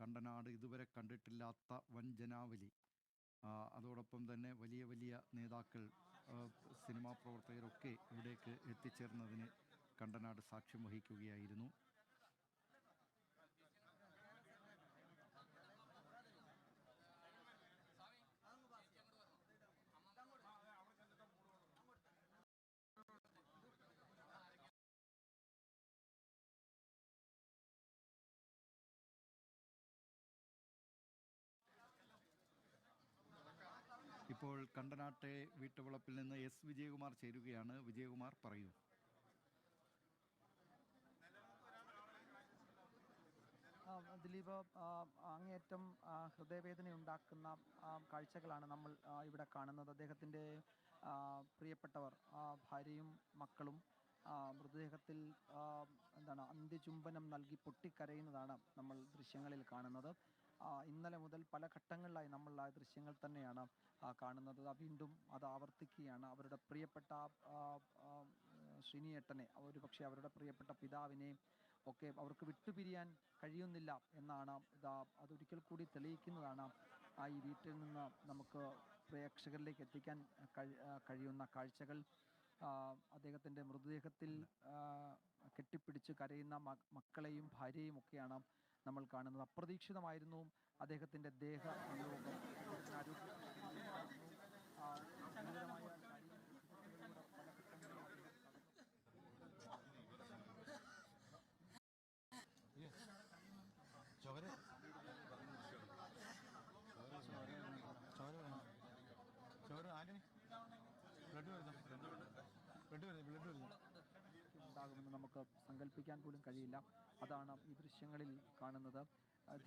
കണ്ടനാട് ഇതുവരെ കണ്ടിട്ടില്ലാത്ത വൻ ജനാവലി. അതോടൊപ്പം തന്നെ വലിയ വലിയ നേതാക്കൾ, സിനിമാ പ്രവർത്തകരൊക്കെ ഇവിടേക്ക് എത്തിച്ചേർന്നതിന് കണ്ടനാട് സാക്ഷ്യം വഹിക്കുകയായിരുന്നു. ഇപ്പോൾ കണ്ടനാട്ടെ വീട്ടുവളപ്പിൽ നിന്ന് എസ് വിജയകുമാർ ചേരുകയാണ്. വിജയകുമാർ, പറയൂ. ദിലീപ്, അങ്ങേയറ്റം ഹൃദയവേദനയുണ്ടാക്കുന്ന കാഴ്ചകളാണ് നമ്മൾ ഇവിടെ കാണുന്നത്. അദ്ദേഹത്തിൻ്റെ പ്രിയപ്പെട്ടവർ, ഭാര്യയും മക്കളും മൃതദേഹത്തിൽ അന്ത്യചുംബനം നൽകി പൊട്ടിക്കരയുന്നതാണ് നമ്മൾ ദൃശ്യങ്ങളിൽ കാണുന്നത്. ഇന്നലെ മുതൽ പല ഘട്ടങ്ങളിലായി നമ്മൾ ആ ദൃശ്യങ്ങൾ തന്നെയാണ് കാണുന്നത്. വീണ്ടും അത് ആവർത്തിക്കുകയാണ്. അവരുടെ പ്രിയപ്പെട്ട ശ്രീനിയേട്ടനെ, ഒരുപക്ഷെ അവരുടെ പ്രിയപ്പെട്ട പിതാവിനെ ഒക്കെ അവർക്ക് വിട്ടുപിരിയാൻ കഴിയുന്നില്ല എന്നാണ് അതൊരിക്കൽ കൂടി തെളിയിക്കുന്നതാണ് ഈ വീട്ടിൽ നിന്ന് നമുക്ക് പ്രേക്ഷകരിലേക്ക് എത്തിക്കാൻ കഴിയുന്ന കാഴ്ചകൾ. അദ്ദേഹത്തിൻ്റെ മൃതദേഹത്തിൽ കെട്ടിപ്പിടിച്ച് കരയുന്ന മക്കളെയും ഭാര്യയും ഒക്കെയാണ് നമ്മൾ കാണുന്നത്. അപ്രതീക്ഷിതമായിരുന്നു അദ്ദേഹത്തിൻ്റെ ദേഹവിയോഗം. ഗുരുതരമായ ശാരീരിക പല ഘട്ടങ്ങളിലും ഉണ്ടാകുമെന്ന് നമുക്ക് സങ്കല്പിക്കാൻ പോലും കഴിയില്ല. അതാണ് ഈ ദൃശ്യങ്ങളിൽ കാണുന്നത്.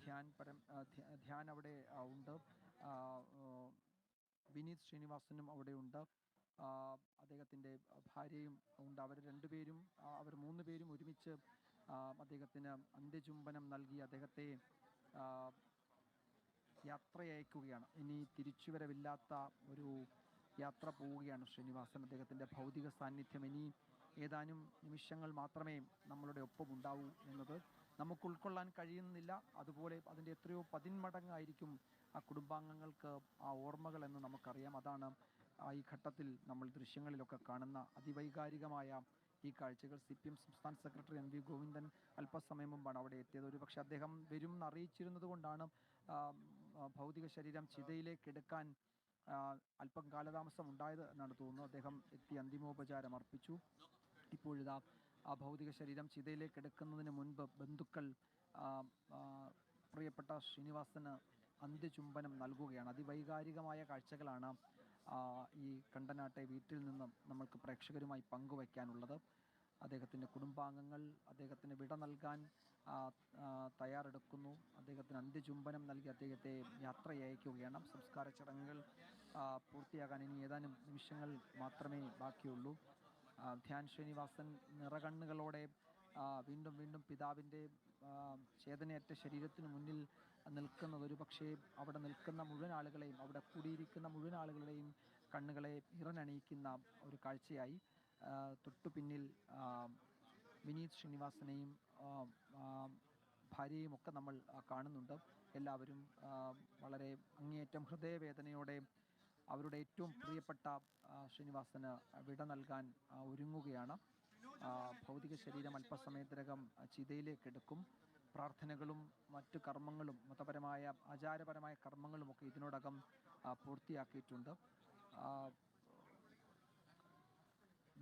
ധ്യാൻ അവിടെ ഉണ്ട്, വിനീത് ശ്രീനിവാസനും അവിടെ ഉണ്ട്, അദ്ദേഹത്തിൻ്റെ ഭാര്യയും ഉണ്ട്. അവർ 3 പേരും ഒരുമിച്ച് അദ്ദേഹത്തിന് അന്ത്യചുംബനം നൽകി അദ്ദേഹത്തെ യാത്രയയക്കുകയാണ്. ഇനി തിരിച്ചുവരവില്ലാത്ത ഒരു യാത്ര പോവുകയാണ് ശ്രീനിവാസൻ. അദ്ദേഹത്തിൻ്റെ ഭൗതിക സാന്നിധ്യം ഇനി ഏതാനും നിമിഷങ്ങൾ മാത്രമേ നമ്മളുടെ ഒപ്പം ഉണ്ടാവൂ എന്നത് നമുക്ക് ഉൾക്കൊള്ളാൻ കഴിയുന്നില്ല. അതുപോലെ അതിൻ്റെ എത്രയോ 10 മടങ്ങായിരിക്കും ആ കുടുംബാംഗങ്ങൾക്ക് ആ ഓർമ്മകൾ എന്ന് നമുക്കറിയാം. അതാണ് ഈ ഘട്ടത്തിൽ നമ്മൾ ദൃശ്യങ്ങളിലൊക്കെ കാണുന്ന അതിവൈകാരികമായ ഈ കാഴ്ചകൾ. CPM സംസ്ഥാന സെക്രട്ടറി NV ഗോവിന്ദൻ അല്പസമയം മുമ്പാണ് അവിടെ എത്തിയത്. ഒരുപക്ഷെ അദ്ദേഹം വരും എന്നറിയിച്ചിരുന്നത് കൊണ്ടാണ് ഭൗതിക ശരീരം ചിതയിലേക്ക് എടുക്കാൻ അല്പം കാലതാമസം ഉണ്ടായത് എന്നാണ് തോന്നുന്നത്. അദ്ദേഹം എത്തി അന്തിമോപചാരം അർപ്പിച്ചു. ഇപ്പോഴിതാ ആ ഭൗതിക ശരീരം ചിതയിലേക്ക് എടുക്കുന്നതിന് മുൻപ് ബന്ധുക്കൾ പ്രിയപ്പെട്ട ശ്രീനിവാസന് അന്ത്യചുംബനം നൽകുകയാണ്. അതിവൈകാരികമായ കാഴ്ചകളാണ് ഈ കണ്ടനാട്ടെ വീട്ടിൽ നിന്നും നമ്മൾക്ക് പ്രേക്ഷകരുമായി പങ്കുവയ്ക്കാനുള്ളത്. അദ്ദേഹത്തിൻ്റെ കുടുംബാംഗങ്ങൾ അദ്ദേഹത്തിന് വിട നൽകാൻ തയ്യാറെടുക്കുന്നു. അദ്ദേഹത്തിന് അന്ത്യചുംബനം നൽകി അദ്ദേഹത്തെ യാത്രയയക്കുകയാണ്. സംസ്കാര ചടങ്ങുകൾ പൂർത്തിയാകാൻ ഇനി ഏതാനും നിമിഷങ്ങൾ മാത്രമേ ബാക്കിയുള്ളൂ. ധ്യാൻ ശ്രീനിവാസൻ നിറകണ്ണുകളോടെ വീണ്ടും വീണ്ടും പിതാവിൻ്റെ ചേതനയറ്റ ശരീരത്തിന് മുന്നിൽ നിൽക്കുന്നത് ഒരുപക്ഷെ അവിടെ നിൽക്കുന്ന മുഴുവൻ ആളുകളെയും, അവിടെ കൂടിയിരിക്കുന്ന മുഴുവൻ ആളുകളുടെയും കണ്ണുകളെ നിറഞ്ഞണിയിക്കുന്ന ഒരു കാഴ്ചയായി. തൊട്ടു പിന്നിൽ വിനീത് ശ്രീനിവാസനെയും ഭാര്യയും ഒക്കെ നമ്മൾ കാണുന്നുണ്ട്. എല്ലാവരും വളരെ അങ്ങേയറ്റം ഹൃദയവേദനയോടെ അവരുടെ ഏറ്റവും പ്രിയപ്പെട്ട ശ്രീനിവാസന് വിട നൽകാൻ ഒരുങ്ങുകയാണ്. ഭൗതിക ശരീരം അല്പസമയത്തിനകം ചിതയിലേക്ക് എടുക്കും. പ്രാർത്ഥനകളും മറ്റു കർമ്മങ്ങളും, മതപരമായ ആചാരപരമായ കർമ്മങ്ങളുമൊക്കെ ഇതിനോടകം പൂർത്തിയാക്കിയിട്ടുണ്ട്.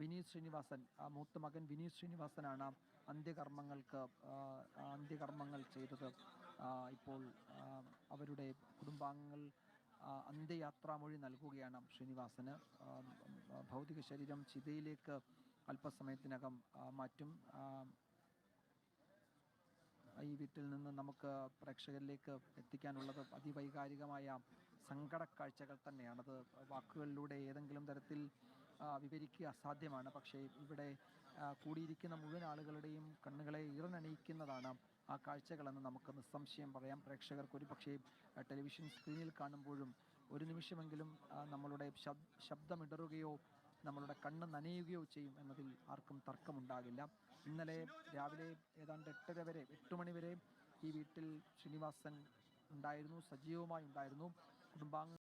വിനീത് ശ്രീനിവാസൻ, മൂത്ത മകൻ വിനീത് ശ്രീനിവാസനാണ് അന്ത്യകർമ്മങ്ങൾ ചെയ്തത്. ഇപ്പോൾ അവരുടെ കുടുംബാംഗങ്ങൾ അന്ത്യയാത്രാമൊഴി നൽകുകയാണ് ശ്രീനിവാസന്. ഭൗതിക ശരീരം ചിതയിലേക്ക് അല്പസമയത്തിനകം മാറ്റും. ഈ വീട്ടിൽ നിന്ന് നമുക്ക് പ്രേക്ഷകരിലേക്ക് എത്തിക്കാനുള്ളത് അതിവൈകാരികമായ സങ്കടക്കാഴ്ചകൾ തന്നെയാണത്. വാക്കുകളിലൂടെ ഏതെങ്കിലും തരത്തിൽ വിവരിക്കുക അസാധ്യമാണ്. പക്ഷേ ഇവിടെ കൂടിയിരിക്കുന്ന മുഴുവൻ ആളുകളുടെയും കണ്ണുകളെ ഈറനണിയിക്കുന്നതാണ് ആ കാഴ്ചകളെന്ന് നമുക്ക് നിസ്സംശയം പറയാം. പ്രേക്ഷകർക്ക് ഒരു പക്ഷേ ടെലിവിഷൻ സ്ക്രീനിൽ കാണുമ്പോഴും ഒരു നിമിഷമെങ്കിലും നമ്മളുടെ ശബ്ദമിടറുകയോ നമ്മളുടെ കണ്ണ് നനയുകയോ ചെയ്യും എന്നതിൽ ആർക്കും തർക്കമുണ്ടാകില്ല. ഇന്നലെ രാവിലെ ഏതാണ്ട് 8 മണി വരെ ഈ വീട്ടിൽ ശ്രീനിവാസൻ ഉണ്ടായിരുന്നു, സജീവമായി ഉണ്ടായിരുന്നു. കുടുംബാംഗങ്ങൾ